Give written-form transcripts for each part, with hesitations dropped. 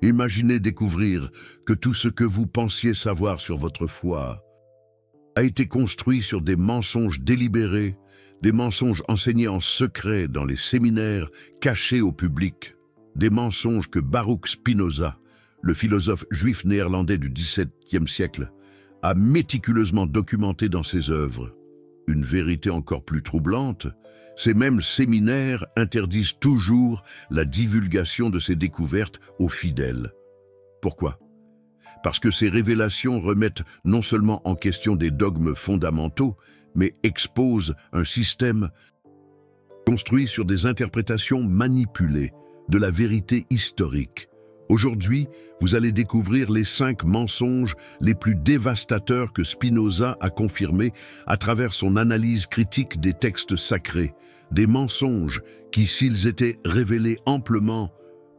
Imaginez découvrir que tout ce que vous pensiez savoir sur votre foi a été construit sur des mensonges délibérés, des mensonges enseignés en secret dans les séminaires cachés au public, des mensonges que Baruch Spinoza, le philosophe juif néerlandais du XVIIe siècle, a méticuleusement documenté dans ses œuvres. Une vérité encore plus troublante, ces mêmes séminaires interdisent toujours la divulgation de ces découvertes aux fidèles. Pourquoi? Parce que ces révélations remettent non seulement en question des dogmes fondamentaux, mais exposent un système construit sur des interprétations manipulées de la vérité historique. Aujourd'hui, vous allez découvrir les 5 mensonges les plus dévastateurs que Spinoza a confirmés à travers son analyse critique des textes sacrés. Des mensonges qui, s'ils étaient révélés amplement,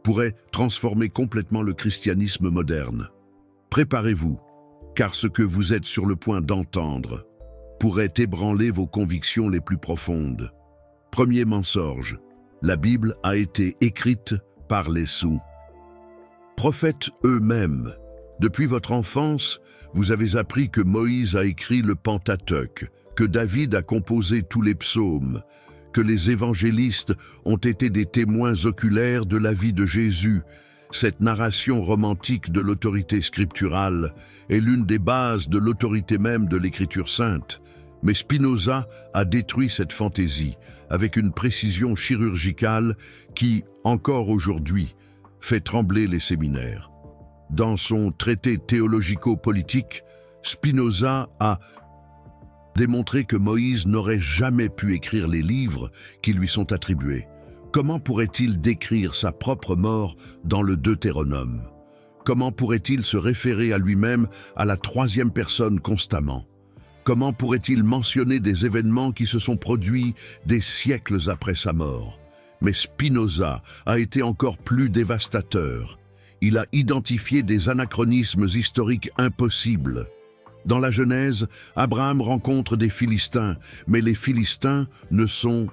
pourraient transformer complètement le christianisme moderne. Préparez-vous, car ce que vous êtes sur le point d'entendre pourrait ébranler vos convictions les plus profondes. Premier mensonge, la Bible a été écrite par les soûls. Prophètes eux-mêmes, depuis votre enfance, vous avez appris que Moïse a écrit le Pentateuque, que David a composé tous les psaumes, que les évangélistes ont été des témoins oculaires de la vie de Jésus. Cette narration romantique de l'autorité scripturale est l'une des bases de l'autorité même de l'Écriture sainte. Mais Spinoza a détruit cette fantaisie avec une précision chirurgicale qui, encore aujourd'hui, fait trembler les séminaires. Dans son traité théologico-politique, Spinoza a démontré que Moïse n'aurait jamais pu écrire les livres qui lui sont attribués. Comment pourrait-il décrire sa propre mort dans le Deutéronome? Comment pourrait-il se référer à lui-même à la 3e personne constamment? Comment pourrait-il mentionner des événements qui se sont produits des siècles après sa mort? Mais Spinoza a été encore plus dévastateur. Il a identifié des anachronismes historiques impossibles. Dans la Genèse, Abraham rencontre des Philistins, mais les Philistins ne sont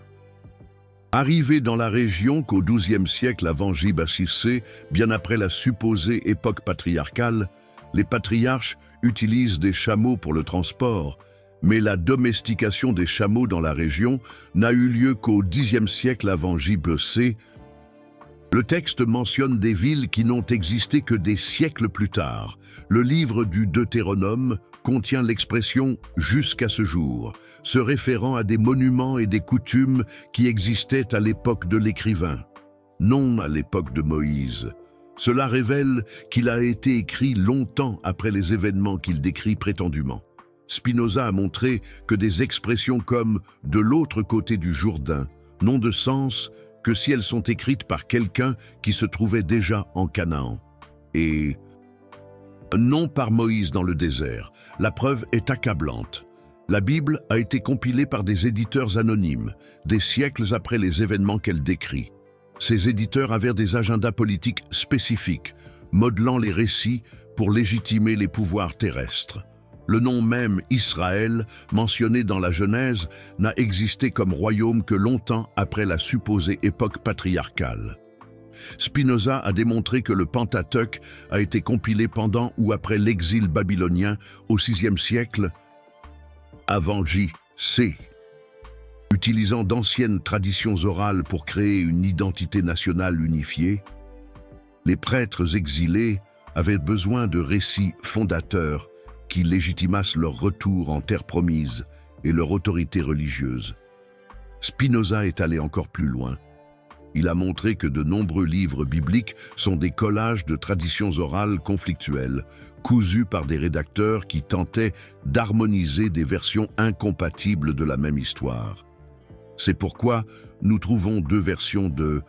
arrivés dans la région qu'au XIIe siècle avant J.B.C., bien après la supposée époque patriarcale. Les patriarches utilisent des chameaux pour le transport, mais la domestication des chameaux dans la région n'a eu lieu qu'au Xe siècle avant J.B.C. Le texte mentionne des villes qui n'ont existé que des siècles plus tard. Le livre du Deutéronome contient l'expression « jusqu'à ce jour », se référant à des monuments et des coutumes qui existaient à l'époque de l'écrivain, non à l'époque de Moïse. Cela révèle qu'il a été écrit longtemps après les événements qu'il décrit prétendument. Spinoza a montré que des expressions comme « de l'autre côté du Jourdain » n'ont de sens que si elles sont écrites par quelqu'un qui se trouvait déjà en Canaan. Et non par Moïse dans le désert. La preuve est accablante. La Bible a été compilée par des éditeurs anonymes, des siècles après les événements qu'elle décrit. Ces éditeurs avaient des agendas politiques spécifiques, modelant les récits pour légitimer les pouvoirs terrestres. Le nom même Israël, mentionné dans la Genèse, n'a existé comme royaume que longtemps après la supposée époque patriarcale. Spinoza a démontré que le Pentateuque a été compilé pendant ou après l'exil babylonien au VIe siècle avant J.C. Utilisant d'anciennes traditions orales pour créer une identité nationale unifiée, les prêtres exilés avaient besoin de récits fondateurs qui légitimassent leur retour en terre promise et leur autorité religieuse. Spinoza est allé encore plus loin. Il a montré que de nombreux livres bibliques sont des collages de traditions orales conflictuelles, cousus par des rédacteurs qui tentaient d'harmoniser des versions incompatibles de la même histoire. C'est pourquoi nous trouvons 2 versions de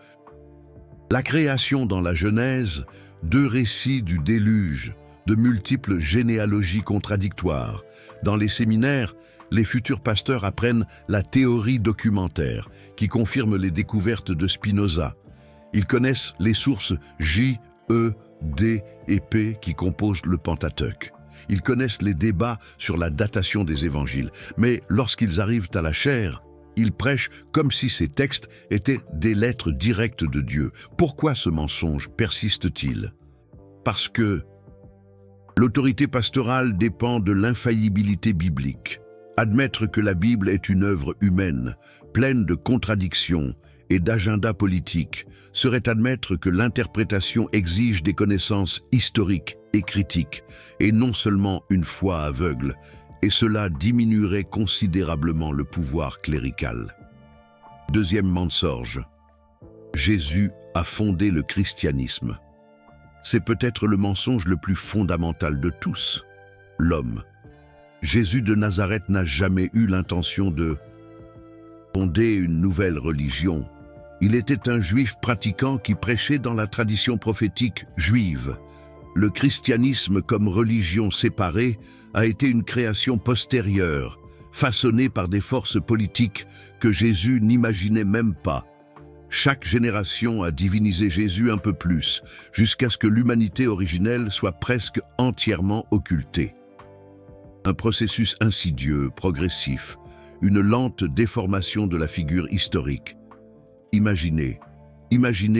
la création dans la Genèse, 2 récits du déluge, de multiples généalogies contradictoires. Dans les séminaires, les futurs pasteurs apprennent la théorie documentaire, qui confirme les découvertes de Spinoza. Ils connaissent les sources J, E, D et P qui composent le Pentateuque. Ils connaissent les débats sur la datation des évangiles. Mais lorsqu'ils arrivent à la chair, ils prêchent comme si ces textes étaient des lettres directes de Dieu. Pourquoi ce mensonge persiste-t-il? Parce que l'autorité pastorale dépend de l'infaillibilité biblique. Admettre que la Bible est une œuvre humaine, pleine de contradictions et d'agendas politiques, serait admettre que l'interprétation exige des connaissances historiques et critiques, et non seulement une foi aveugle, et cela diminuerait considérablement le pouvoir clérical. Deuxième mensonge. Jésus a fondé le christianisme. C'est peut-être le mensonge le plus fondamental de tous. L'homme. Jésus de Nazareth n'a jamais eu l'intention de fonder une nouvelle religion. Il était un juif pratiquant qui prêchait dans la tradition prophétique juive. Le christianisme comme religion séparée a été une création postérieure, façonnée par des forces politiques que Jésus n'imaginait même pas. Chaque génération a divinisé Jésus un peu plus, jusqu'à ce que l'humanité originelle soit presque entièrement occultée. Un processus insidieux, progressif, une lente déformation de la figure historique. Imaginez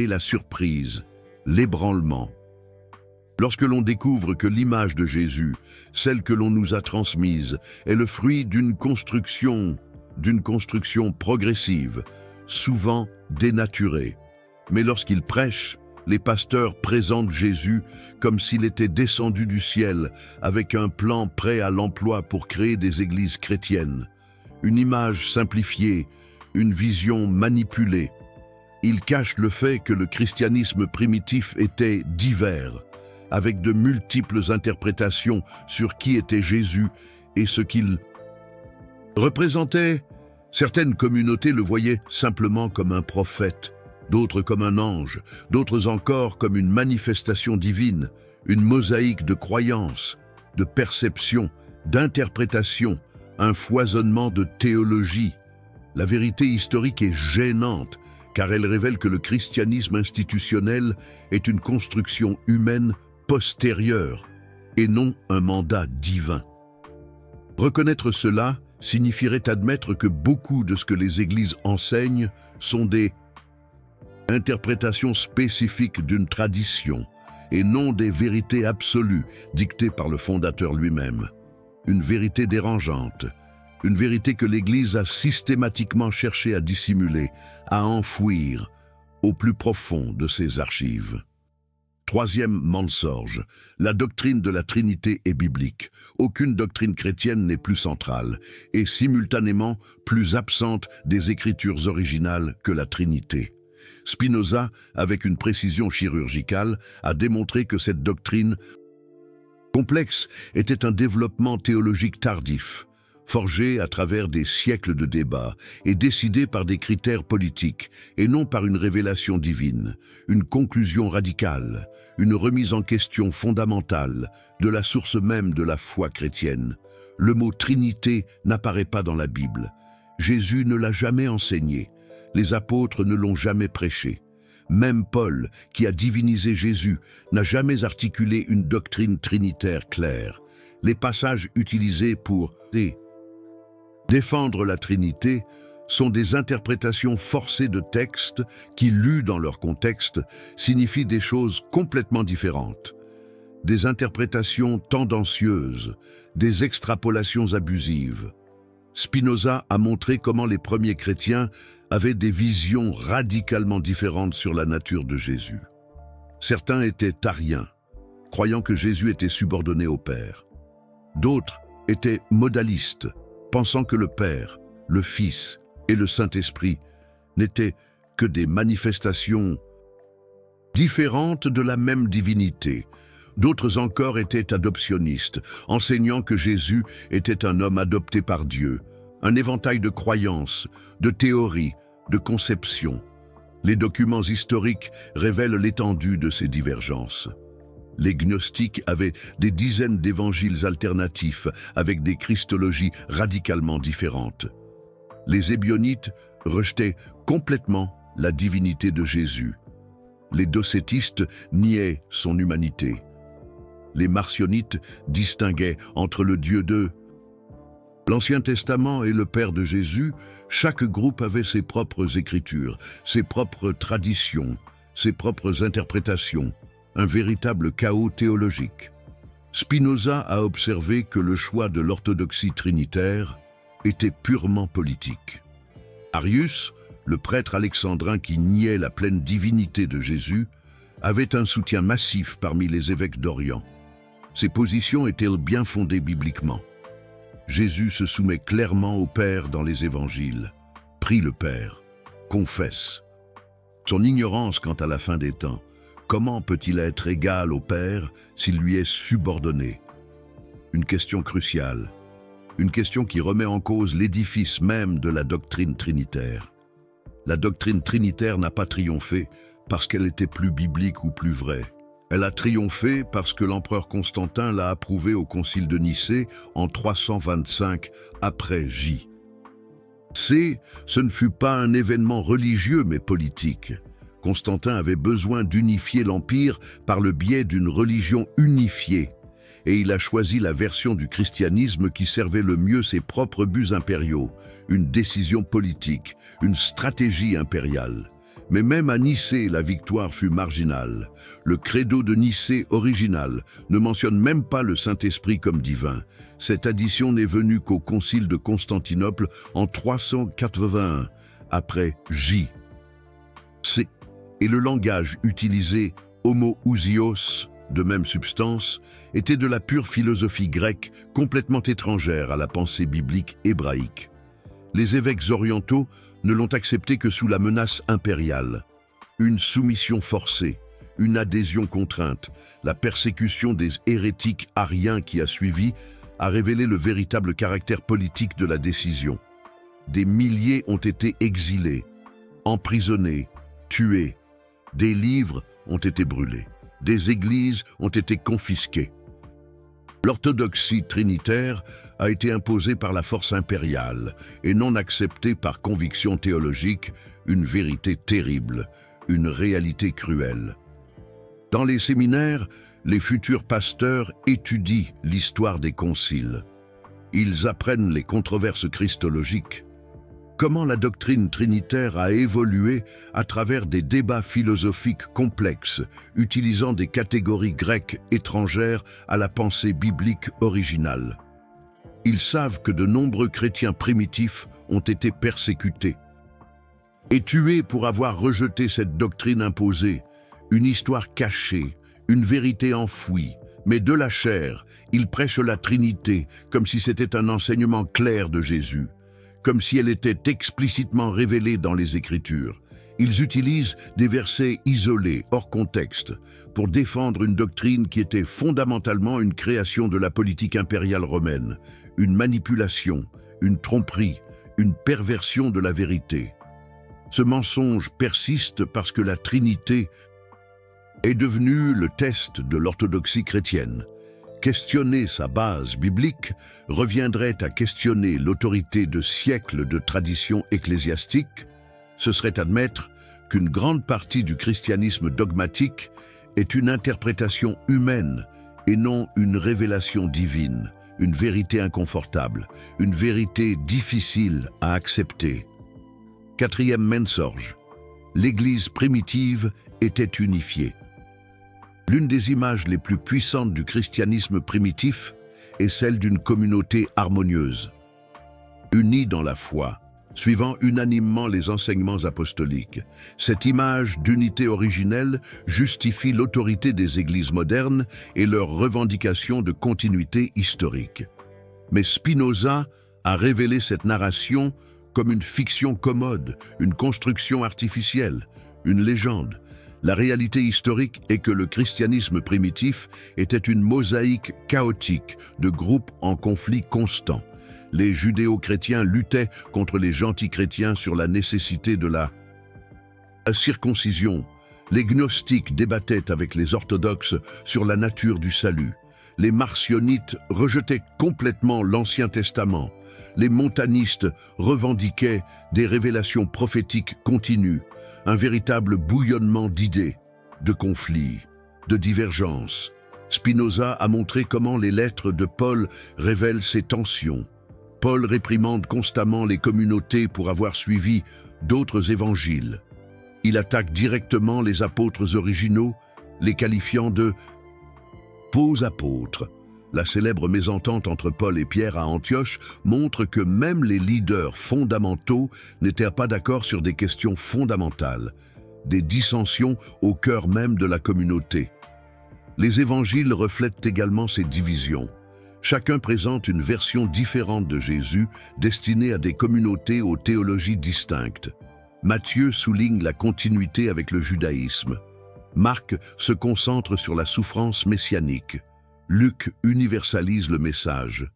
la surprise, l'ébranlement. Lorsque l'on découvre que l'image de Jésus, celle que l'on nous a transmise, est le fruit d'une construction progressive, souvent dénaturée. Mais lorsqu'il prêche, les pasteurs présentent Jésus comme s'il était descendu du ciel avec un plan prêt à l'emploi pour créer des églises chrétiennes. Une image simplifiée, une vision manipulée. Ils cachent le fait que le christianisme primitif était divers, avec de multiples interprétations sur qui était Jésus et ce qu'il représentait. Certaines communautés le voyaient simplement comme un prophète, d'autres comme un ange, d'autres encore comme une manifestation divine, une mosaïque de croyances, de perceptions, d'interprétations, un foisonnement de théologie. La vérité historique est gênante, car elle révèle que le christianisme institutionnel est une construction humaine postérieure et non un mandat divin. Reconnaître cela signifierait admettre que beaucoup de ce que les églises enseignent sont des interprétations spécifiques d'une tradition et non des vérités absolues dictées par le fondateur lui-même. Une vérité dérangeante, une vérité que l'Église a systématiquement cherché à dissimuler, à enfouir au plus profond de ses archives. Troisième mensonge, la doctrine de la Trinité est biblique. Aucune doctrine chrétienne n'est plus centrale et simultanément plus absente des Écritures originales que la Trinité. Spinoza, avec une précision chirurgicale, a démontré que cette doctrine complexe était un développement théologique tardif, forgé à travers des siècles de débats et décidé par des critères politiques et non par une révélation divine, une conclusion radicale, une remise en question fondamentale de la source même de la foi chrétienne. Le mot Trinité n'apparaît pas dans la Bible. Jésus ne l'a jamais enseigné. Les apôtres ne l'ont jamais prêché. Même Paul, qui a divinisé Jésus, n'a jamais articulé une doctrine trinitaire claire. Les passages utilisés pour défendre la Trinité sont des interprétations forcées de textes qui, lus dans leur contexte, signifient des choses complètement différentes. Des interprétations tendancieuses, des extrapolations abusives. Spinoza a montré comment les premiers chrétiens avaient des visions radicalement différentes sur la nature de Jésus. Certains étaient ariens, croyant que Jésus était subordonné au Père. D'autres étaient modalistes, pensant que le Père, le Fils et le Saint-Esprit n'étaient que des manifestations différentes de la même divinité. D'autres encore étaient adoptionnistes, enseignant que Jésus était un homme adopté par Dieu. Un éventail de croyances, de théories, de conceptions. Les documents historiques révèlent l'étendue de ces divergences. Les gnostiques avaient des dizaines d'évangiles alternatifs avec des christologies radicalement différentes. Les ébionites rejetaient complètement la divinité de Jésus. Les docétistes niaient son humanité. Les marcionites distinguaient entre le Dieu de l'Ancien Testament et le Père de Jésus. Chaque groupe avait ses propres écritures, ses propres traditions, ses propres interprétations. un véritable chaos théologique. Spinoza a observé que le choix de l'orthodoxie trinitaire était purement politique. Arius, le prêtre alexandrin qui niait la pleine divinité de Jésus, avait un soutien massif parmi les évêques d'Orient. Ces positions étaient bien fondées bibliquement. Jésus se soumet clairement au Père dans les évangiles, prie le Père, confesse. Son ignorance quant à la fin des temps, comment peut-il être égal au Père s'il lui est subordonné? Une question cruciale, une question qui remet en cause l'édifice même de la doctrine trinitaire. La doctrine trinitaire n'a pas triomphé parce qu'elle était plus biblique ou plus vraie. Elle a triomphé parce que l'empereur Constantin l'a approuvée au concile de Nicée en 325 après J. Ce ne fut pas un événement religieux mais politique. Constantin avait besoin d'unifier l'Empire par le biais d'une religion unifiée, et il a choisi la version du christianisme qui servait le mieux ses propres buts impériaux, une décision politique, une stratégie impériale. Mais même à Nicée, la victoire fut marginale. Le credo de Nicée original ne mentionne même pas le Saint-Esprit comme divin. Cette addition n'est venue qu'au concile de Constantinople en 381, après J. C. Et le langage utilisé, homoousios, de même substance, était de la pure philosophie grecque, complètement étrangère à la pensée biblique hébraïque. Les évêques orientaux ne l'ont accepté que sous la menace impériale. Une soumission forcée, une adhésion contrainte, la persécution des hérétiques ariens qui a suivi a révélé le véritable caractère politique de la décision. Des milliers ont été exilés, emprisonnés, tués. Des livres ont été brûlés. Des églises ont été confisquées. L'orthodoxie trinitaire a été imposée par la force impériale et non acceptée par conviction théologique, une vérité terrible, une réalité cruelle. Dans les séminaires, les futurs pasteurs étudient l'histoire des conciles. Ils apprennent les controverses christologiques. Comment la doctrine trinitaire a évolué à travers des débats philosophiques complexes, utilisant des catégories grecques étrangères à la pensée biblique originale. Ils savent que de nombreux chrétiens primitifs ont été persécutés et tués pour avoir rejeté cette doctrine imposée, une histoire cachée, une vérité enfouie. Mais de la chair, ils prêchent la Trinité comme si c'était un enseignement clair de Jésus, comme si elle était explicitement révélée dans les Écritures. Ils utilisent des versets isolés, hors contexte, pour défendre une doctrine qui était fondamentalement une création de la politique impériale romaine, une manipulation, une tromperie, une perversion de la vérité. Ce mensonge persiste parce que la Trinité est devenue le test de l'orthodoxie chrétienne. Questionner sa base biblique reviendrait à questionner l'autorité de siècles de tradition ecclésiastique. Ce serait admettre qu'une grande partie du christianisme dogmatique est une interprétation humaine et non une révélation divine, une vérité inconfortable, une vérité difficile à accepter. Quatrième mensorge, l'Église primitive était unifiée. L'une des images les plus puissantes du christianisme primitif est celle d'une communauté harmonieuse, unie dans la foi, suivant unanimement les enseignements apostoliques. Cette image d'unité originelle justifie l'autorité des églises modernes et leur revendication de continuité historique. Mais Spinoza a révélé cette narration comme une fiction commode, une construction artificielle, une légende. La réalité historique est que le christianisme primitif était une mosaïque chaotique de groupes en conflit constant. Les judéo-chrétiens luttaient contre les gentils chrétiens sur la nécessité de la circoncision. Les gnostiques débattaient avec les orthodoxes sur la nature du salut. Les marcionites rejetaient complètement l'Ancien Testament. Les montanistes revendiquaient des révélations prophétiques continues, un véritable bouillonnement d'idées, de conflits, de divergences. Spinoza a montré comment les lettres de Paul révèlent ces tensions. Paul réprimande constamment les communautés pour avoir suivi d'autres évangiles. Il attaque directement les apôtres originaux les qualifiant de faux apôtres. La célèbre mésentente entre Paul et Pierre à Antioche montre que même les leaders fondamentaux n'étaient pas d'accord sur des questions fondamentales, des dissensions au cœur même de la communauté. Les évangiles reflètent également ces divisions. Chacun présente une version différente de Jésus, destinée à des communautés aux théologies distinctes. Matthieu souligne la continuité avec le judaïsme. Marc se concentre sur la souffrance messianique. Luc universalise le message.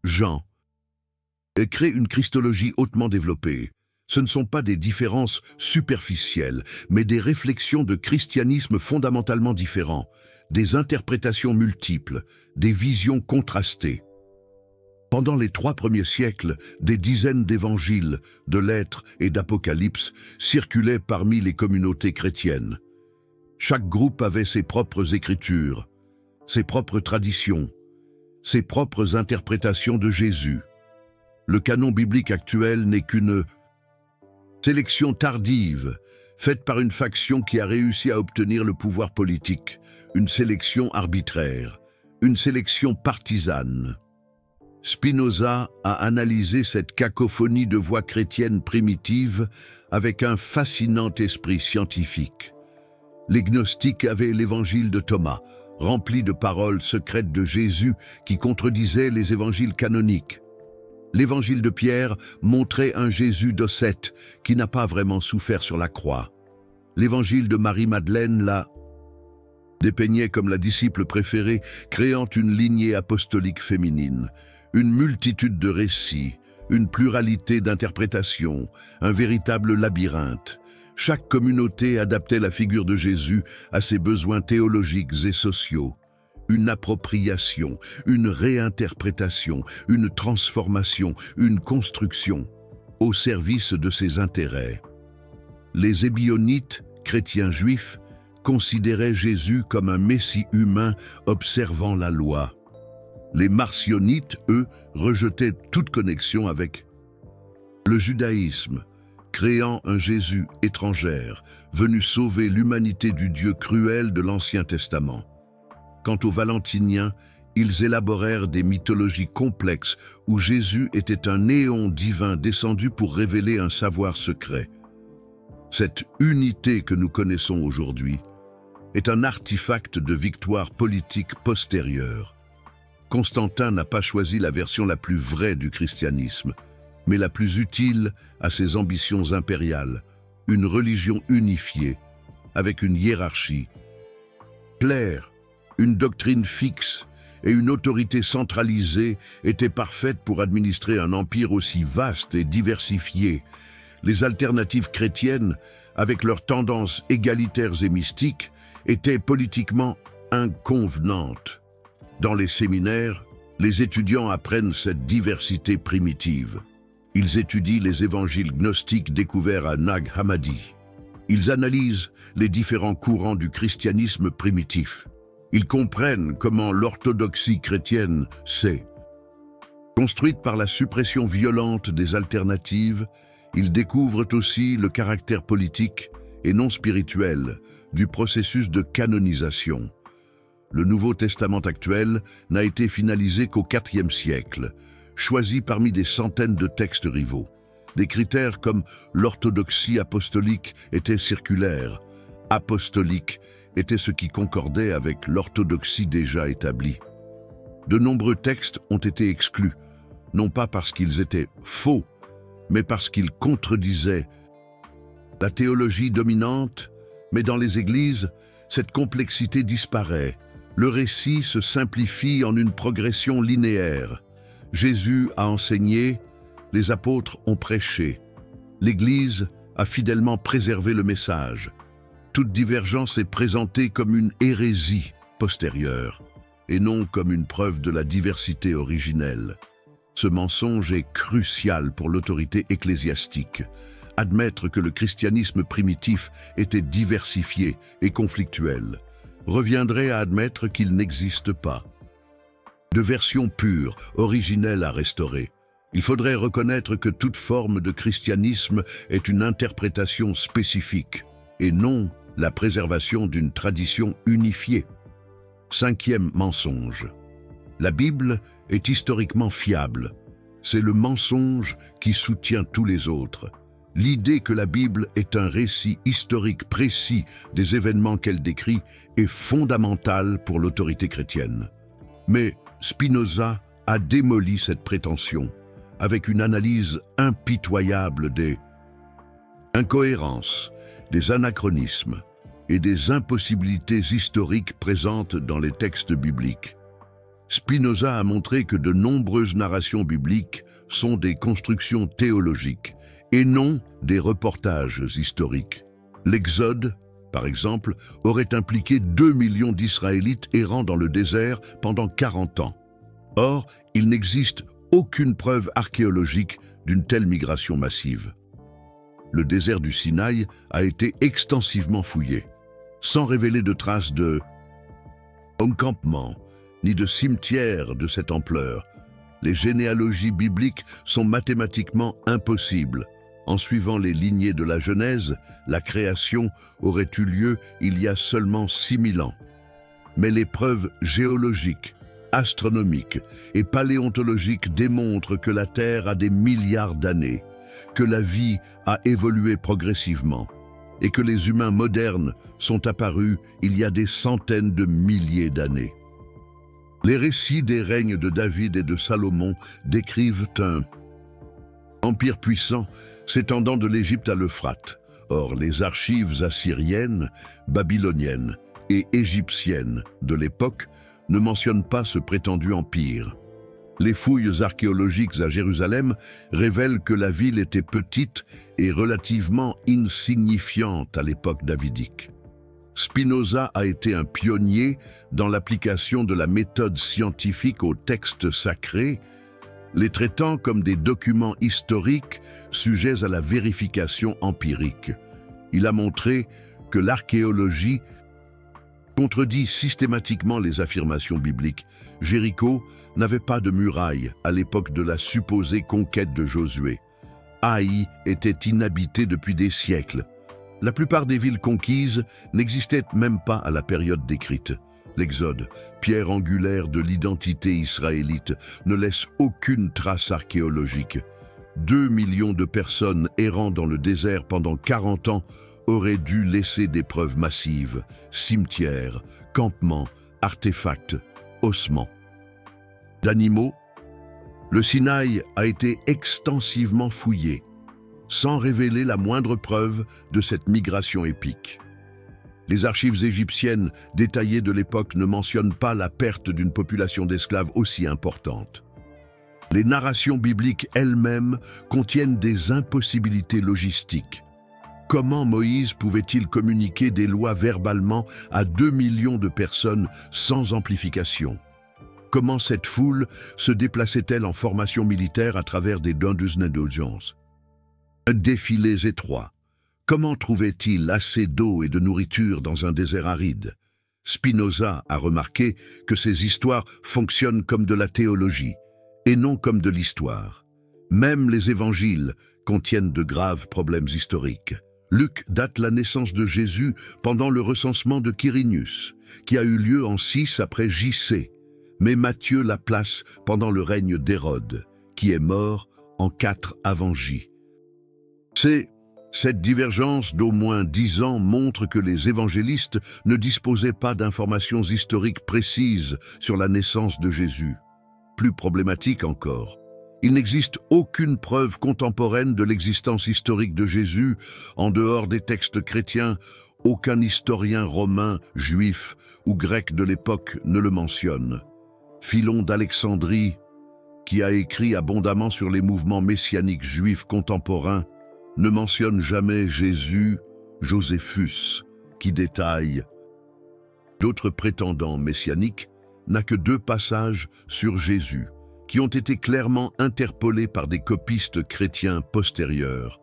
Jean crée une christologie hautement développée. Ce ne sont pas des différences superficielles, mais des réflexions de christianisme fondamentalement différents, des interprétations multiples, des visions contrastées. Pendant les 3 premiers siècles, des dizaines d'évangiles, de lettres et d'apocalypses circulaient parmi les communautés chrétiennes. Chaque groupe avait ses propres écritures, ses propres traditions, ses propres interprétations de Jésus. Le canon biblique actuel n'est qu'une sélection tardive, faite par une faction qui a réussi à obtenir le pouvoir politique, une sélection arbitraire, une sélection partisane. Spinoza a analysé cette cacophonie de voix chrétiennes primitives avec un fascinant esprit scientifique. Les gnostiques avaient l'évangile de Thomas, rempli de paroles secrètes de Jésus qui contredisaient les évangiles canoniques. L'évangile de Pierre montrait un Jésus docette qui n'a pas vraiment souffert sur la croix. L'évangile de Marie-Madeleine la dépeignait comme la disciple préférée, créant une lignée apostolique féminine, une multitude de récits, une pluralité d'interprétations, un véritable labyrinthe. Chaque communauté adaptait la figure de Jésus à ses besoins théologiques et sociaux. Une appropriation, une réinterprétation, une transformation, une construction, au service de ses intérêts. Les Ébionites, chrétiens juifs, considéraient Jésus comme un messie humain observant la loi. Les Marcionites, eux, rejetaient toute connexion avec le judaïsme, créant un Jésus étrangère, venu sauver l'humanité du Dieu cruel de l'Ancien Testament. Quant aux Valentiniens, ils élaborèrent des mythologies complexes où Jésus était un néon divin descendu pour révéler un savoir secret. Cette unité que nous connaissons aujourd'hui est un artefact de victoire politique postérieure. Constantin n'a pas choisi la version la plus vraie du christianisme, mais la plus utile à ses ambitions impériales, une religion unifiée, avec une hiérarchie claire, une doctrine fixe et une autorité centralisée étaient parfaites pour administrer un empire aussi vaste et diversifié. Les alternatives chrétiennes, avec leurs tendances égalitaires et mystiques, étaient politiquement inconvenantes. Dans les séminaires, les étudiants apprennent cette diversité primitive. Ils étudient les évangiles gnostiques découverts à Nag Hammadi. Ils analysent les différents courants du christianisme primitif. Ils comprennent comment l'orthodoxie chrétienne s'est construite par la suppression violente des alternatives. Ils découvrent aussi le caractère politique et non spirituel du processus de canonisation. Le Nouveau Testament actuel n'a été finalisé qu'au IVe siècle, choisi parmi des centaines de textes rivaux. Des critères comme l'orthodoxie apostolique était circulaire, apostolique était ce qui concordait avec l'orthodoxie déjà établie. De nombreux textes ont été exclus, non pas parce qu'ils étaient faux, mais parce qu'ils contredisaient la théologie dominante, mais dans les églises, cette complexité disparaît. Le récit se simplifie en une progression linéaire. Jésus a enseigné, les apôtres ont prêché. L'Église a fidèlement préservé le message. Toute divergence est présentée comme une hérésie postérieure, et non comme une preuve de la diversité originelle. Ce mensonge est crucial pour l'autorité ecclésiastique. Admettre que le christianisme primitif était diversifié et conflictuel reviendrait à admettre qu'il n'existe pas de version pure, originelle à restaurer. Il faudrait reconnaître que toute forme de christianisme est une interprétation spécifique et non la préservation d'une tradition unifiée. Cinquième mensonge. La Bible est historiquement fiable. C'est le mensonge qui soutient tous les autres. L'idée que la Bible est un récit historique précis des événements qu'elle décrit est fondamentale pour l'autorité chrétienne. Mais Spinoza a démoli cette prétention avec une analyse impitoyable des incohérences, des anachronismes et des impossibilités historiques présentes dans les textes bibliques. Spinoza a montré que de nombreuses narrations bibliques sont des constructions théologiques et non des reportages historiques. L'Exode, par exemple, aurait impliqué 2 millions d'Israélites errant dans le désert pendant 40 ans. Or, il n'existe aucune preuve archéologique d'une telle migration massive. Le désert du Sinaï a été extensivement fouillé, sans révéler de traces de encampement ni de cimetière de cette ampleur. Les généalogies bibliques sont mathématiquement impossibles. En suivant les lignées de la Genèse, la création aurait eu lieu il y a seulement 6000 ans. Mais les preuves géologiques, astronomiques et paléontologiques démontrent que la Terre a des milliards d'années, que la vie a évolué progressivement et que les humains modernes sont apparus il y a des centaines de milliers d'années. Les récits des règnes de David et de Salomon décrivent un empire puissant s'étendant de l'Égypte à l'Euphrate. Or, les archives assyriennes, babyloniennes et égyptiennes de l'époque ne mentionnent pas ce prétendu empire. Les fouilles archéologiques à Jérusalem révèlent que la ville était petite et relativement insignifiante à l'époque davidique. Spinoza a été un pionnier dans l'application de la méthode scientifique aux textes sacrés, les traitant comme des documents historiques sujets à la vérification empirique. Il a montré que l'archéologie contredit systématiquement les affirmations bibliques. Jéricho n'avait pas de muraille à l'époque de la supposée conquête de Josué. Haï était inhabité depuis des siècles. La plupart des villes conquises n'existaient même pas à la période décrite. L'Exode, pierre angulaire de l'identité israélite, ne laisse aucune trace archéologique. 2 millions de personnes errant dans le désert pendant 40 ans auraient dû laisser des preuves massives, cimetières, campements, artefacts, ossements. D'animaux, le Sinaï a été extensivement fouillé, sans révéler la moindre preuve de cette migration épique. Les archives égyptiennes détaillées de l'époque ne mentionnent pas la perte d'une population d'esclaves aussi importante. Les narrations bibliques elles-mêmes contiennent des impossibilités logistiques. Comment Moïse pouvait-il communiquer des lois verbalement à 2 millions de personnes sans amplification? Comment cette foule se déplaçait-elle en formation militaire à travers des dungeons d'audience? Défilés étroits. Comment trouvait-il assez d'eau et de nourriture dans un désert aride? Spinoza a remarqué que ces histoires fonctionnent comme de la théologie et non comme de l'histoire. Même les évangiles contiennent de graves problèmes historiques. Luc date la naissance de Jésus pendant le recensement de Quirinius, qui a eu lieu en 6 après J.C., mais Matthieu la place pendant le règne d'Hérode, qui est mort en 4 avant J. Cette divergence d'au moins 10 ans montre que les évangélistes ne disposaient pas d'informations historiques précises sur la naissance de Jésus. Plus problématique encore, il n'existe aucune preuve contemporaine de l'existence historique de Jésus en dehors des textes chrétiens. Aucun historien romain, juif ou grec de l'époque ne le mentionne. Philon d'Alexandrie, qui a écrit abondamment sur les mouvements messianiques juifs contemporains, ne mentionne jamais Jésus, Joséphus, qui détaille. D'autres prétendants messianiques n'a que 2 passages sur Jésus, qui ont été clairement interpolés par des copistes chrétiens postérieurs.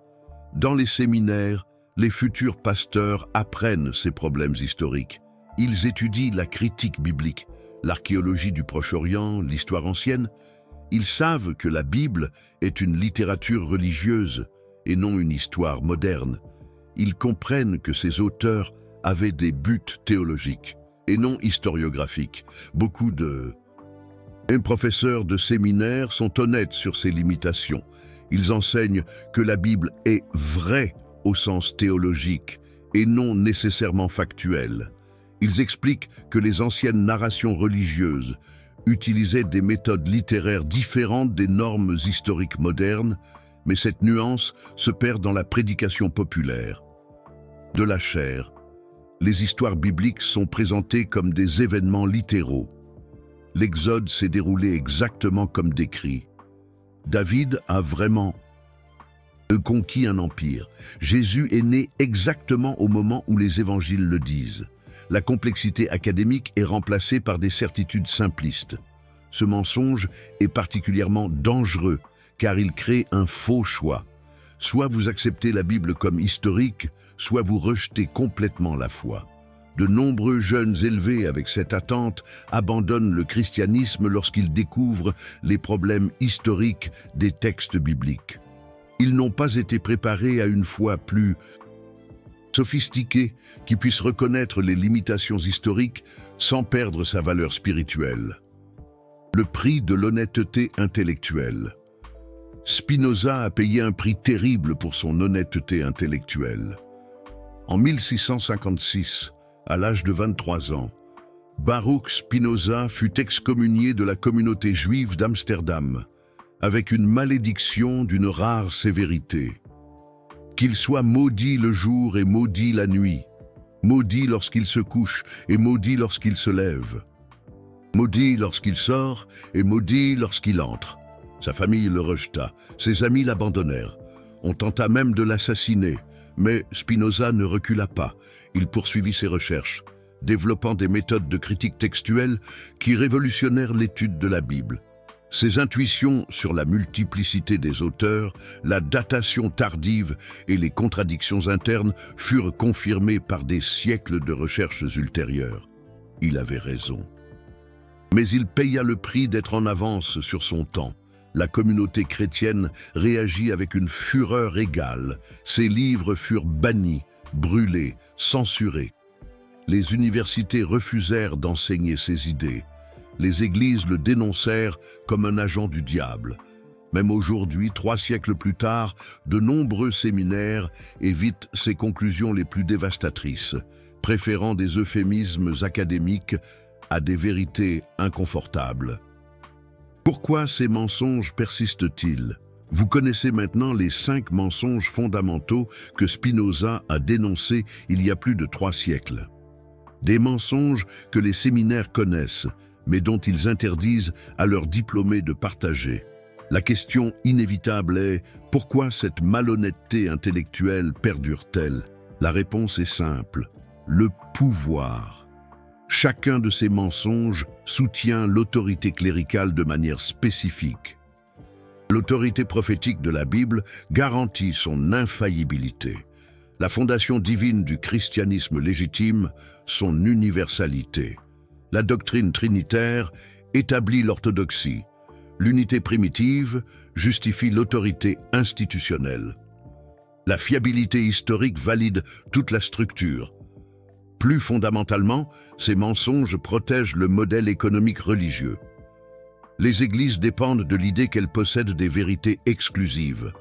Dans les séminaires, les futurs pasteurs apprennent ces problèmes historiques. Ils étudient la critique biblique, l'archéologie du Proche-Orient, l'histoire ancienne. Ils savent que la Bible est une littérature religieuse et non une histoire moderne. Ils comprennent que ces auteurs avait des buts théologiques et non historiographiques. Beaucoup de professeurs de séminaire sont honnêtes sur ces limitations. Ils enseignent que la Bible est vraie au sens théologique et non nécessairement factuelle. Ils expliquent que les anciennes narrations religieuses utilisaient des méthodes littéraires différentes des normes historiques modernes, mais cette nuance se perd dans la prédication populaire. De la chair, les histoires bibliques sont présentées comme des événements littéraux. L'Exode s'est déroulé exactement comme décrit. David a vraiment conquis un empire. Jésus est né exactement au moment où les évangiles le disent. La complexité académique est remplacée par des certitudes simplistes. Ce mensonge est particulièrement dangereux car il crée un faux choix. Soit vous acceptez la Bible comme historique, soit vous rejetez complètement la foi. De nombreux jeunes élevés avec cette attente abandonnent le christianisme lorsqu'ils découvrent les problèmes historiques des textes bibliques. Ils n'ont pas été préparés à une foi plus sophistiquée qui puisse reconnaître les limitations historiques sans perdre sa valeur spirituelle. Le prix de l'honnêteté intellectuelle. Spinoza a payé un prix terrible pour son honnêteté intellectuelle. En 1656, à l'âge de 23 ans, Baruch Spinoza fut excommunié de la communauté juive d'Amsterdam, avec une malédiction d'une rare sévérité. Qu'il soit maudit le jour et maudit la nuit, maudit lorsqu'il se couche et maudit lorsqu'il se lève, maudit lorsqu'il sort et maudit lorsqu'il entre. Sa famille le rejeta, ses amis l'abandonnèrent. On tenta même de l'assassiner, mais Spinoza ne recula pas. Il poursuivit ses recherches, développant des méthodes de critique textuelle qui révolutionnèrent l'étude de la Bible. Ses intuitions sur la multiplicité des auteurs, la datation tardive et les contradictions internes furent confirmées par des siècles de recherches ultérieures. Il avait raison. Mais il paya le prix d'être en avance sur son temps. La communauté chrétienne réagit avec une fureur égale. Ses livres furent bannis, brûlés, censurés. Les universités refusèrent d'enseigner ses idées. Les églises le dénoncèrent comme un agent du diable. Même aujourd'hui, 3 siècles plus tard, de nombreux séminaires évitent ses conclusions les plus dévastatrices, préférant des euphémismes académiques à des vérités inconfortables. Pourquoi ces mensonges persistent-ils? Vous connaissez maintenant les 5 mensonges fondamentaux que Spinoza a dénoncés il y a plus de 3 siècles. Des mensonges que les séminaires connaissent, mais dont ils interdisent à leurs diplômés de partager. La question inévitable est « Pourquoi cette malhonnêteté intellectuelle perdure-t-elle » La réponse est simple, le pouvoir. Chacun de ces mensonges soutient l'autorité cléricale de manière spécifique. L'autorité prophétique de la Bible garantit son infaillibilité. La fondation divine du christianisme légitime, son universalité. La doctrine trinitaire établit l'orthodoxie. L'unité primitive justifie l'autorité institutionnelle. La fiabilité historique valide toute la structure. Plus fondamentalement, ces mensonges protègent le modèle économique religieux. Les églises dépendent de l'idée qu'elles possèdent des vérités exclusives,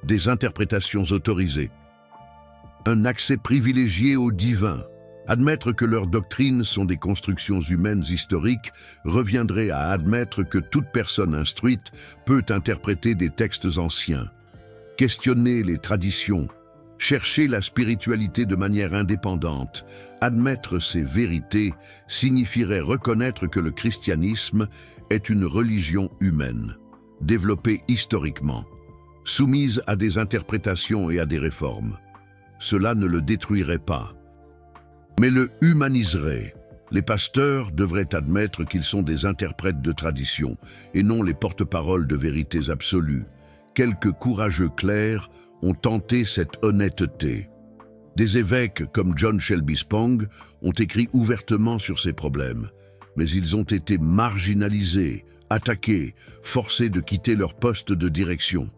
des interprétations autorisées, un accès privilégié au divin. Admettre que leurs doctrines sont des constructions humaines historiques reviendrait à admettre que toute personne instruite peut interpréter des textes anciens, questionner les traditions, chercher la spiritualité de manière indépendante. Admettre ces vérités signifierait reconnaître que le christianisme est une religion humaine, développée historiquement, soumise à des interprétations et à des réformes. Cela ne le détruirait pas, mais le humaniserait. Les pasteurs devraient admettre qu'ils sont des interprètes de tradition et non les porte-paroles de vérités absolues. Quelques courageux clercs ont tenté cette honnêteté. Des évêques comme John Shelby Spong ont écrit ouvertement sur ces problèmes, mais ils ont été marginalisés, attaqués, forcés de quitter leur poste de direction.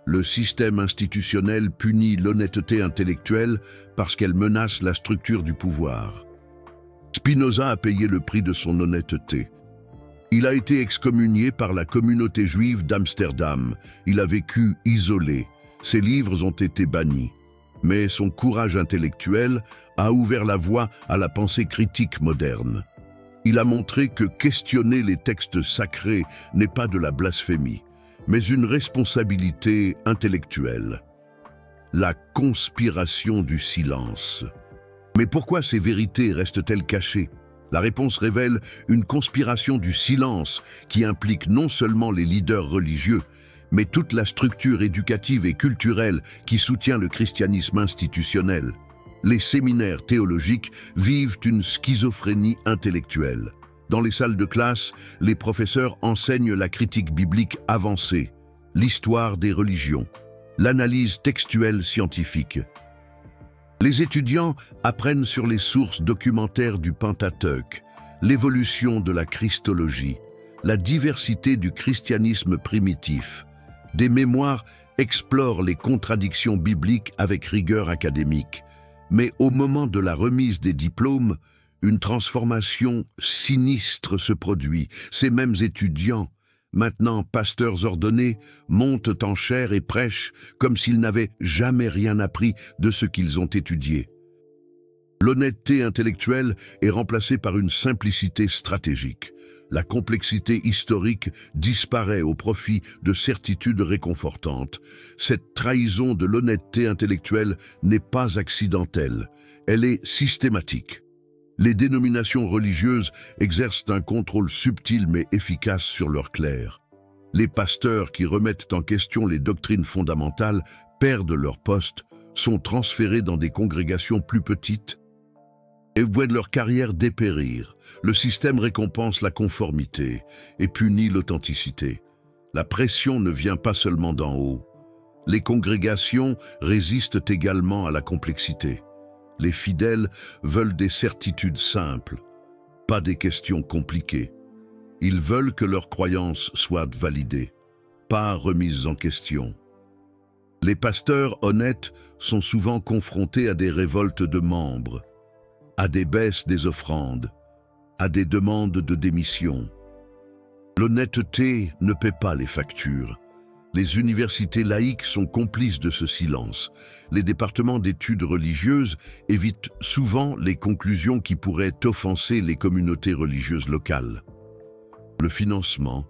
Le système institutionnel punit l'honnêteté intellectuelle parce qu'elle menace la structure du pouvoir. Spinoza a payé le prix de son honnêteté. Il a été excommunié par la communauté juive d'Amsterdam. Il a vécu isolé. Ses livres ont été bannis. Mais son courage intellectuel a ouvert la voie à la pensée critique moderne. Il a montré que questionner les textes sacrés n'est pas de la blasphémie, mais une responsabilité intellectuelle. La conspiration du silence. Mais pourquoi ces vérités restent-elles cachées? La réponse révèle une conspiration du silence qui implique non seulement les leaders religieux, mais toute la structure éducative et culturelle qui soutient le christianisme institutionnel. Les séminaires théologiques vivent une schizophrénie intellectuelle. Dans les salles de classe, les professeurs enseignent la critique biblique avancée, l'histoire des religions, l'analyse textuelle scientifique. Les étudiants apprennent sur les sources documentaires du Pentateuque, l'évolution de la Christologie, la diversité du christianisme primitif. Des mémoires explorent les contradictions bibliques avec rigueur académique. Mais au moment de la remise des diplômes, une transformation sinistre se produit. Ces mêmes étudiants, maintenant pasteurs ordonnés, montent en chair et prêchent comme s'ils n'avaient jamais rien appris de ce qu'ils ont étudié. L'honnêteté intellectuelle est remplacée par une simplicité stratégique. La complexité historique disparaît au profit de certitudes réconfortantes. Cette trahison de l'honnêteté intellectuelle n'est pas accidentelle, elle est systématique. Les dénominations religieuses exercent un contrôle subtil mais efficace sur leurs clercs. Les pasteurs qui remettent en question les doctrines fondamentales perdent leur poste, sont transférés dans des congrégations plus petites et voient leur carrière dépérir. Le système récompense la conformité et punit l'authenticité. La pression ne vient pas seulement d'en haut. Les congrégations résistent également à la complexité. Les fidèles veulent des certitudes simples, pas des questions compliquées. Ils veulent que leurs croyances soient validées, pas remises en question. Les pasteurs honnêtes sont souvent confrontés à des révoltes de membres, à des baisses des offrandes, à des demandes de démission. L'honnêteté ne paie pas les factures. Les universités laïques sont complices de ce silence. Les départements d'études religieuses évitent souvent les conclusions qui pourraient offenser les communautés religieuses locales. Le financement,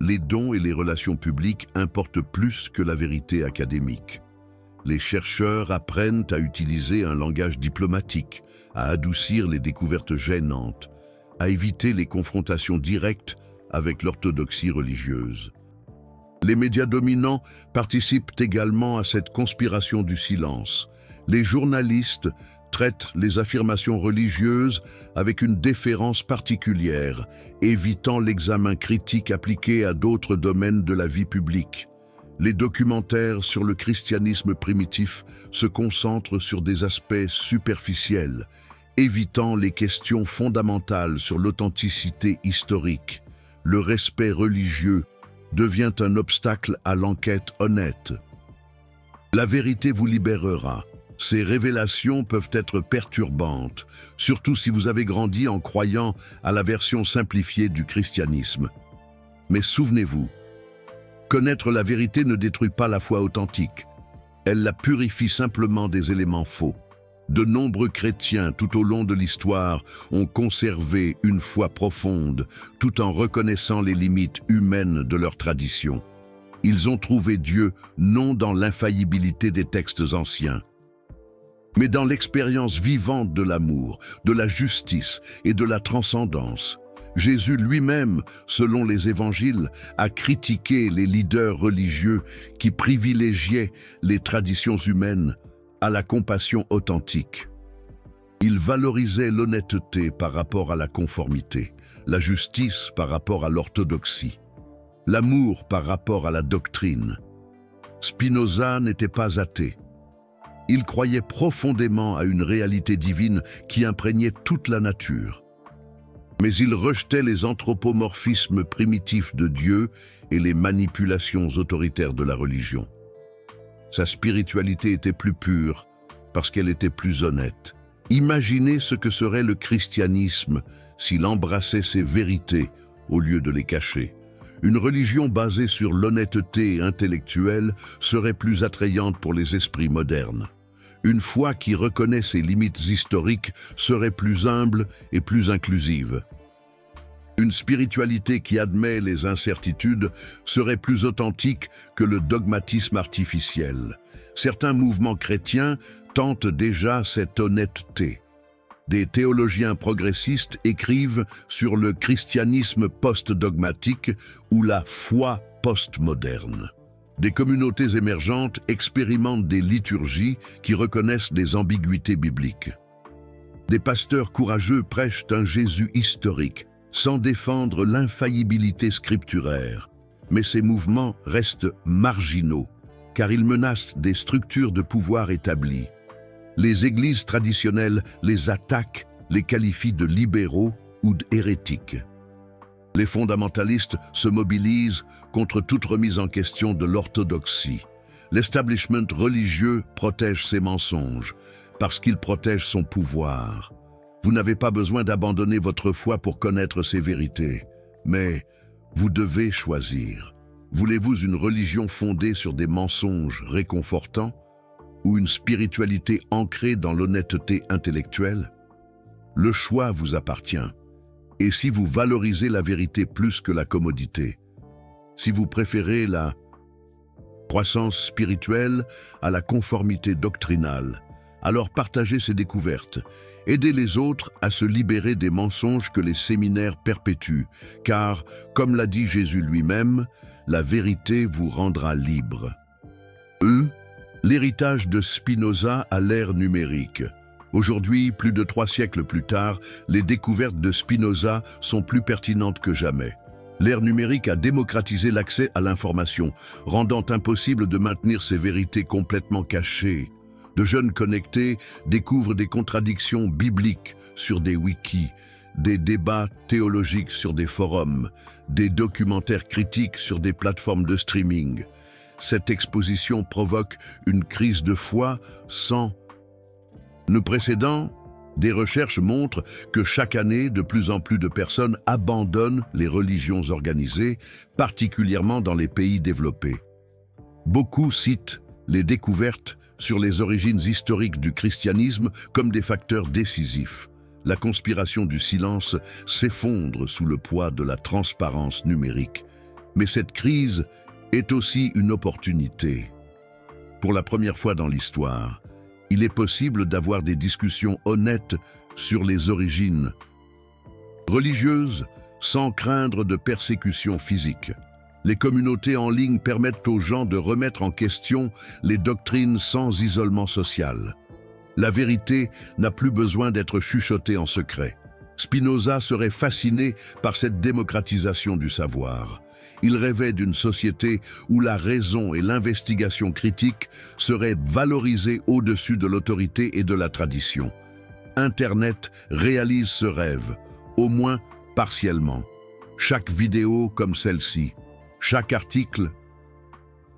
les dons et les relations publiques importent plus que la vérité académique. Les chercheurs apprennent à utiliser un langage diplomatique, à adoucir les découvertes gênantes, à éviter les confrontations directes avec l'orthodoxie religieuse. Les médias dominants participent également à cette conspiration du silence. Les journalistes traitent les affirmations religieuses avec une déférence particulière, évitant l'examen critique appliqué à d'autres domaines de la vie publique. Les documentaires sur le christianisme primitif se concentrent sur des aspects superficiels, évitant les questions fondamentales sur l'authenticité historique. Le respect religieux devient un obstacle à l'enquête honnête. La vérité vous libérera. Ces révélations peuvent être perturbantes, surtout si vous avez grandi en croyant à la version simplifiée du christianisme. Mais souvenez-vous, connaître la vérité ne détruit pas la foi authentique. Elle la purifie simplement des éléments faux. De nombreux chrétiens tout au long de l'histoire ont conservé une foi profonde tout en reconnaissant les limites humaines de leur tradition. Ils ont trouvé Dieu non dans l'infaillibilité des textes anciens, mais dans l'expérience vivante de l'amour, de la justice et de la transcendance. Jésus lui-même, selon les évangiles, a critiqué les leaders religieux qui privilégiaient les traditions humaines à la compassion authentique. Il valorisait l'honnêteté par rapport à la conformité, la justice par rapport à l'orthodoxie, l'amour par rapport à la doctrine. Spinoza n'était pas athée. Il croyait profondément à une réalité divine qui imprégnait toute la nature. Mais il rejetait les anthropomorphismes primitifs de Dieu et les manipulations autoritaires de la religion. Sa spiritualité était plus pure parce qu'elle était plus honnête. Imaginez ce que serait le christianisme s'il embrassait ses vérités au lieu de les cacher. Une religion basée sur l'honnêteté intellectuelle serait plus attrayante pour les esprits modernes. Une foi qui reconnaît ses limites historiques serait plus humble et plus inclusive. Une spiritualité qui admet les incertitudes serait plus authentique que le dogmatisme artificiel. Certains mouvements chrétiens tentent déjà cette honnêteté. Des théologiens progressistes écrivent sur le christianisme post-dogmatique ou la foi post-moderne. Des communautés émergentes expérimentent des liturgies qui reconnaissent des ambiguïtés bibliques. Des pasteurs courageux prêchent un Jésus historique, sans défendre l'infaillibilité scripturaire. Mais ces mouvements restent marginaux, car ils menacent des structures de pouvoir établies. Les églises traditionnelles les attaquent, les qualifient de libéraux ou d'hérétiques. Les fondamentalistes se mobilisent contre toute remise en question de l'orthodoxie. L'establishment religieux protège ses mensonges, parce qu'il protège son pouvoir. Vous n'avez pas besoin d'abandonner votre foi pour connaître ces vérités, mais vous devez choisir. Voulez-vous une religion fondée sur des mensonges réconfortants ou une spiritualité ancrée dans l'honnêteté intellectuelle? Le choix vous appartient. Et si vous valorisez la vérité plus que la commodité, si vous préférez la croissance spirituelle à la conformité doctrinale, alors partagez ces découvertes. Aidez les autres à se libérer des mensonges que les séminaires perpétuent, car, comme l'a dit Jésus lui-même, la vérité vous rendra libre. L'héritage de Spinoza à l'ère numérique. Aujourd'hui, plus de 3 siècles plus tard, les découvertes de Spinoza sont plus pertinentes que jamais. L'ère numérique a démocratisé l'accès à l'information, rendant impossible de maintenir ces vérités complètement cachées. De jeunes connectés découvrent des contradictions bibliques sur des wikis, des débats théologiques sur des forums, des documentaires critiques sur des plateformes de streaming. Cette exposition provoque une crise de foi sans précédent. Des recherches montrent que chaque année, de plus en plus de personnes abandonnent les religions organisées, particulièrement dans les pays développés. Beaucoup citent les découvertes sur les origines historiques du christianisme comme des facteurs décisifs. La conspiration du silence s'effondre sous le poids de la transparence numérique. Mais cette crise est aussi une opportunité. Pour la première fois dans l'histoire, il est possible d'avoir des discussions honnêtes sur les origines religieuses sans craindre de persécutions physiques. Les communautés en ligne permettent aux gens de remettre en question les doctrines sans isolement social. La vérité n'a plus besoin d'être chuchotée en secret. Spinoza serait fasciné par cette démocratisation du savoir. Il rêvait d'une société où la raison et l'investigation critique seraient valorisées au-dessus de l'autorité et de la tradition. Internet réalise ce rêve, au moins partiellement. Chaque vidéo comme celle-ci, chaque article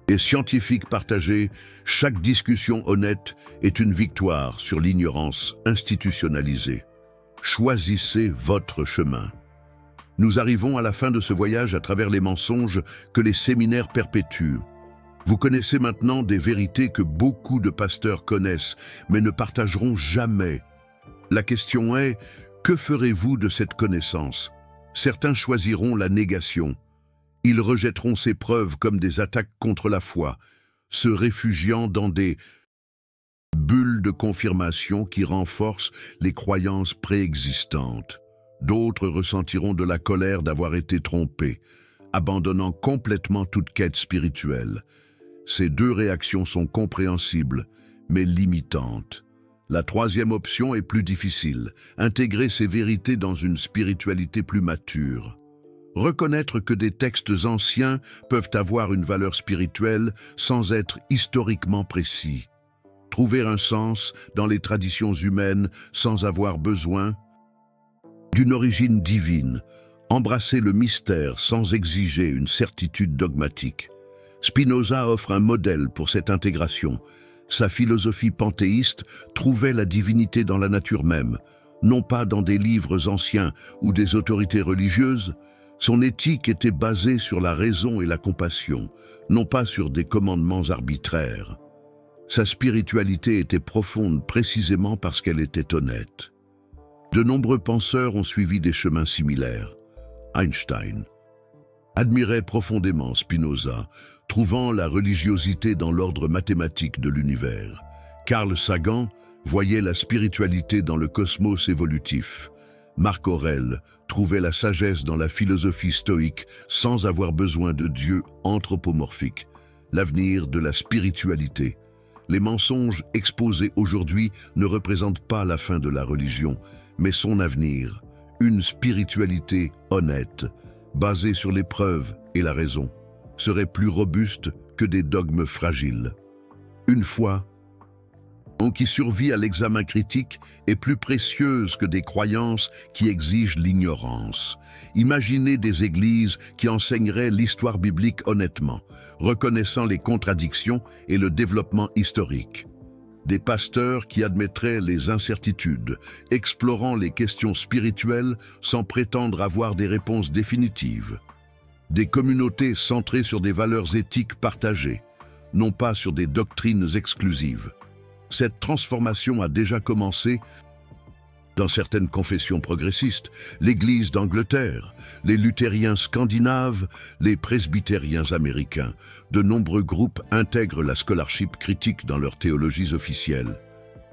est scientifique partagé, chaque discussion honnête est une victoire sur l'ignorance institutionnalisée. Choisissez votre chemin. Nous arrivons à la fin de ce voyage à travers les mensonges que les séminaires perpétuent. Vous connaissez maintenant des vérités que beaucoup de pasteurs connaissent, mais ne partageront jamais. La question est, que ferez-vous de cette connaissance? Certains choisiront la négation. Ils rejetteront ces preuves comme des attaques contre la foi, se réfugiant dans des bulles de confirmation qui renforcent les croyances préexistantes. D'autres ressentiront de la colère d'avoir été trompés, abandonnant complètement toute quête spirituelle. Ces deux réactions sont compréhensibles, mais limitantes. La troisième option est plus difficile, intégrer ces vérités dans une spiritualité plus mature. Reconnaître que des textes anciens peuvent avoir une valeur spirituelle sans être historiquement précis. Trouver un sens dans les traditions humaines sans avoir besoin d'une origine divine. Embrasser le mystère sans exiger une certitude dogmatique. Spinoza offre un modèle pour cette intégration. Sa philosophie panthéiste trouvait la divinité dans la nature même, non pas dans des livres anciens ou des autorités religieuses. Son éthique était basée sur la raison et la compassion, non pas sur des commandements arbitraires. Sa spiritualité était profonde précisément parce qu'elle était honnête. De nombreux penseurs ont suivi des chemins similaires. Einstein admirait profondément Spinoza, trouvant la religiosité dans l'ordre mathématique de l'univers. Carl Sagan voyait la spiritualité dans le cosmos évolutif. Marc Aurèle trouvait la sagesse dans la philosophie stoïque sans avoir besoin de Dieu anthropomorphique. L'avenir de la spiritualité. Les mensonges exposés aujourd'hui ne représentent pas la fin de la religion, mais son avenir, une spiritualité honnête, basée sur les preuves et la raison, serait plus robuste que des dogmes fragiles. Une foi qui survit à l'examen critique est plus précieuse que des croyances qui exigent l'ignorance. Imaginez des églises qui enseigneraient l'histoire biblique honnêtement, reconnaissant les contradictions et le développement historique. Des pasteurs qui admettraient les incertitudes, explorant les questions spirituelles sans prétendre avoir des réponses définitives. Des communautés centrées sur des valeurs éthiques partagées, non pas sur des doctrines exclusives. Cette transformation a déjà commencé dans certaines confessions progressistes, l'Église d'Angleterre, les luthériens scandinaves, les presbytériens américains. De nombreux groupes intègrent la scholarship critique dans leurs théologies officielles.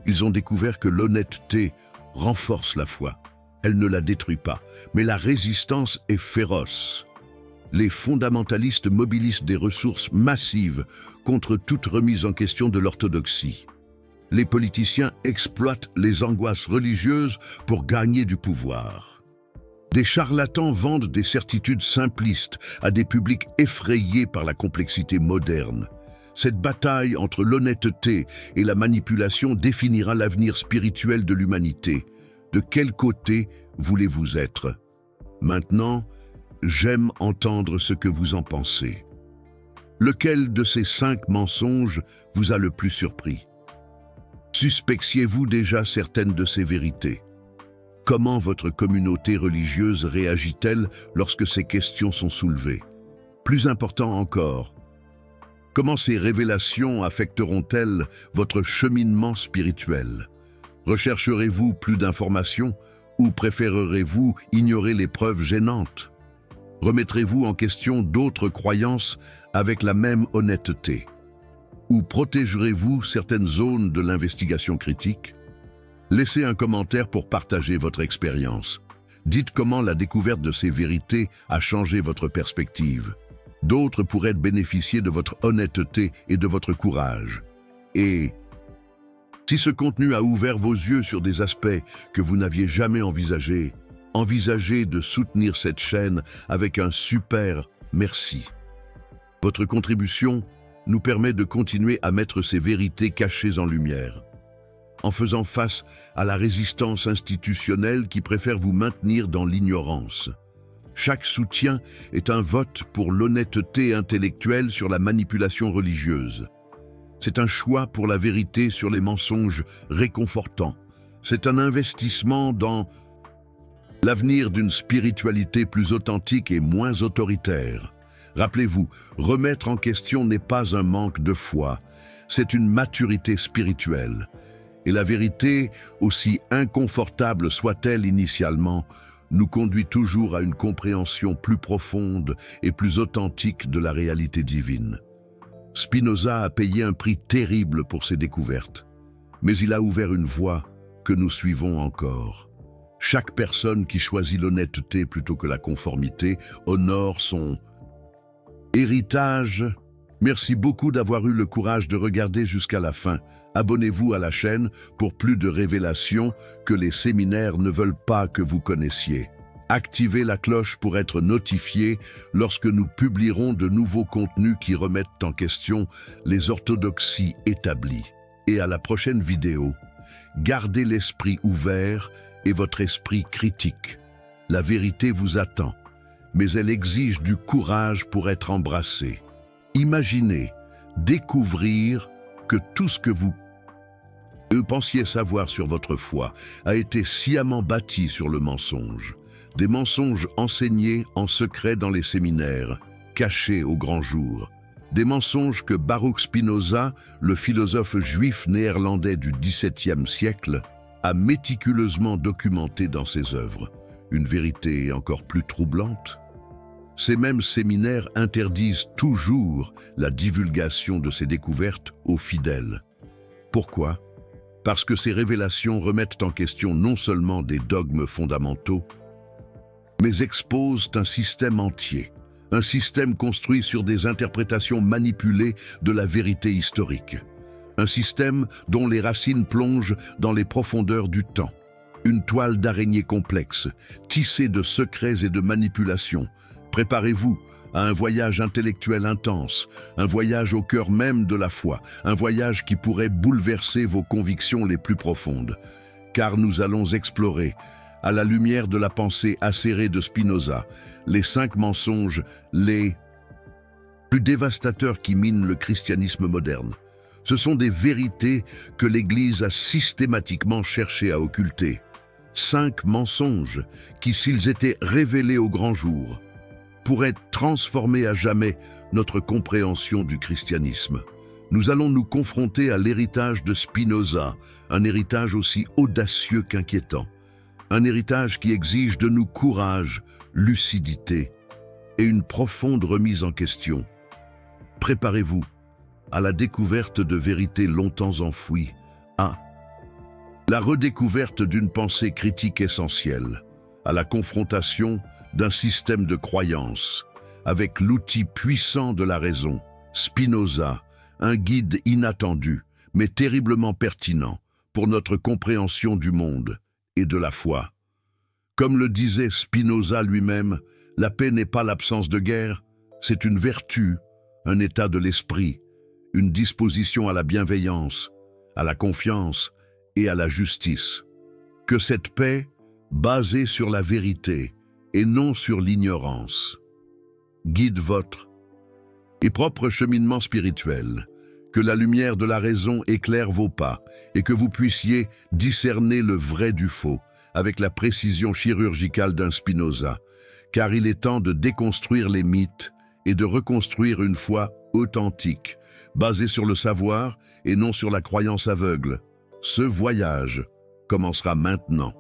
Ils ont découvert que l'honnêteté renforce la foi. Elle ne la détruit pas, mais la résistance est féroce. Les fondamentalistes mobilisent des ressources massives contre toute remise en question de l'orthodoxie. Les politiciens exploitent les angoisses religieuses pour gagner du pouvoir. Des charlatans vendent des certitudes simplistes à des publics effrayés par la complexité moderne. Cette bataille entre l'honnêteté et la manipulation définira l'avenir spirituel de l'humanité. De quel côté voulez-vous être? Maintenant, j'aime entendre ce que vous en pensez. Lequel de ces 5 mensonges vous a le plus surpris? Suspectiez-vous déjà certaines de ces vérités? Comment votre communauté religieuse réagit-elle lorsque ces questions sont soulevées? Plus important encore, comment ces révélations affecteront-elles votre cheminement spirituel? Rechercherez-vous plus d'informations ou préférerez-vous ignorer les preuves gênantes? Remettrez-vous en question d'autres croyances avec la même honnêteté? Ou protégerez-vous certaines zones de l'investigation critique? Laissez un commentaire pour partager votre expérience. Dites comment la découverte de ces vérités a changé votre perspective. D'autres pourraient bénéficier de votre honnêteté et de votre courage. Et si ce contenu a ouvert vos yeux sur des aspects que vous n'aviez jamais envisagés, envisagez de soutenir cette chaîne avec un super merci. Votre contribution nous permet de continuer à mettre ces vérités cachées en lumière. En faisant face à la résistance institutionnelle qui préfère vous maintenir dans l'ignorance. Chaque soutien est un vote pour l'honnêteté intellectuelle sur la manipulation religieuse. C'est un choix pour la vérité sur les mensonges réconfortants. C'est un investissement dans l'avenir d'une spiritualité plus authentique et moins autoritaire. Rappelez-vous, remettre en question n'est pas un manque de foi, c'est une maturité spirituelle. Et la vérité, aussi inconfortable soit-elle initialement, nous conduit toujours à une compréhension plus profonde et plus authentique de la réalité divine. Spinoza a payé un prix terrible pour ses découvertes, mais il a ouvert une voie que nous suivons encore. Chaque personne qui choisit l'honnêteté plutôt que la conformité honore son héritage. Merci beaucoup d'avoir eu le courage de regarder jusqu'à la fin. Abonnez-vous à la chaîne pour plus de révélations que les séminaires ne veulent pas que vous connaissiez. Activez la cloche pour être notifié lorsque nous publierons de nouveaux contenus qui remettent en question les orthodoxies établies. Et à la prochaine vidéo, gardez l'esprit ouvert et votre esprit critique. La vérité vous attend, mais elle exige du courage pour être embrassée. Imaginez, découvrir que tout ce que vous pensiez savoir sur votre foi a été sciemment bâti sur le mensonge. Des mensonges enseignés en secret dans les séminaires, cachés au grand jour. Des mensonges que Baruch Spinoza, le philosophe juif néerlandais du XVIIe siècle, a méticuleusement documentés dans ses œuvres. Une vérité encore plus troublante. Ces mêmes séminaires interdisent toujours la divulgation de ces découvertes aux fidèles. Pourquoi? Parce que ces révélations remettent en question non seulement des dogmes fondamentaux, mais exposent un système entier, un système construit sur des interprétations manipulées de la vérité historique. Un système dont les racines plongent dans les profondeurs du temps. Une toile d'araignée complexe, tissée de secrets et de manipulations. Préparez-vous à un voyage intellectuel intense, un voyage au cœur même de la foi, un voyage qui pourrait bouleverser vos convictions les plus profondes. Car nous allons explorer, à la lumière de la pensée acérée de Spinoza, les 5 mensonges, les plus dévastateurs qui minent le christianisme moderne. Ce sont des vérités que l'Église a systématiquement cherché à occulter. 5 mensonges qui, s'ils étaient révélés au grand jour, pourraient transformer à jamais notre compréhension du christianisme. Nous allons nous confronter à l'héritage de Spinoza, un héritage aussi audacieux qu'inquiétant. Un héritage qui exige de nous courage, lucidité et une profonde remise en question. Préparez-vous à la découverte de vérités longtemps enfouies, à la redécouverte d'une pensée critique essentielle, à la confrontation d'un système de croyances, avec l'outil puissant de la raison, Spinoza, un guide inattendu, mais terriblement pertinent pour notre compréhension du monde et de la foi. Comme le disait Spinoza lui-même, la paix n'est pas l'absence de guerre, c'est une vertu, un état de l'esprit, une disposition à la bienveillance, à la confiance et à la justice. Que cette paix, basée sur la vérité et non sur l'ignorance, guide votre et propre cheminement spirituel, que la lumière de la raison éclaire vos pas et que vous puissiez discerner le vrai du faux avec la précision chirurgicale d'un Spinoza, car il est temps de déconstruire les mythes et de reconstruire une foi authentique, basée sur le savoir et non sur la croyance aveugle. Ce voyage commencera maintenant.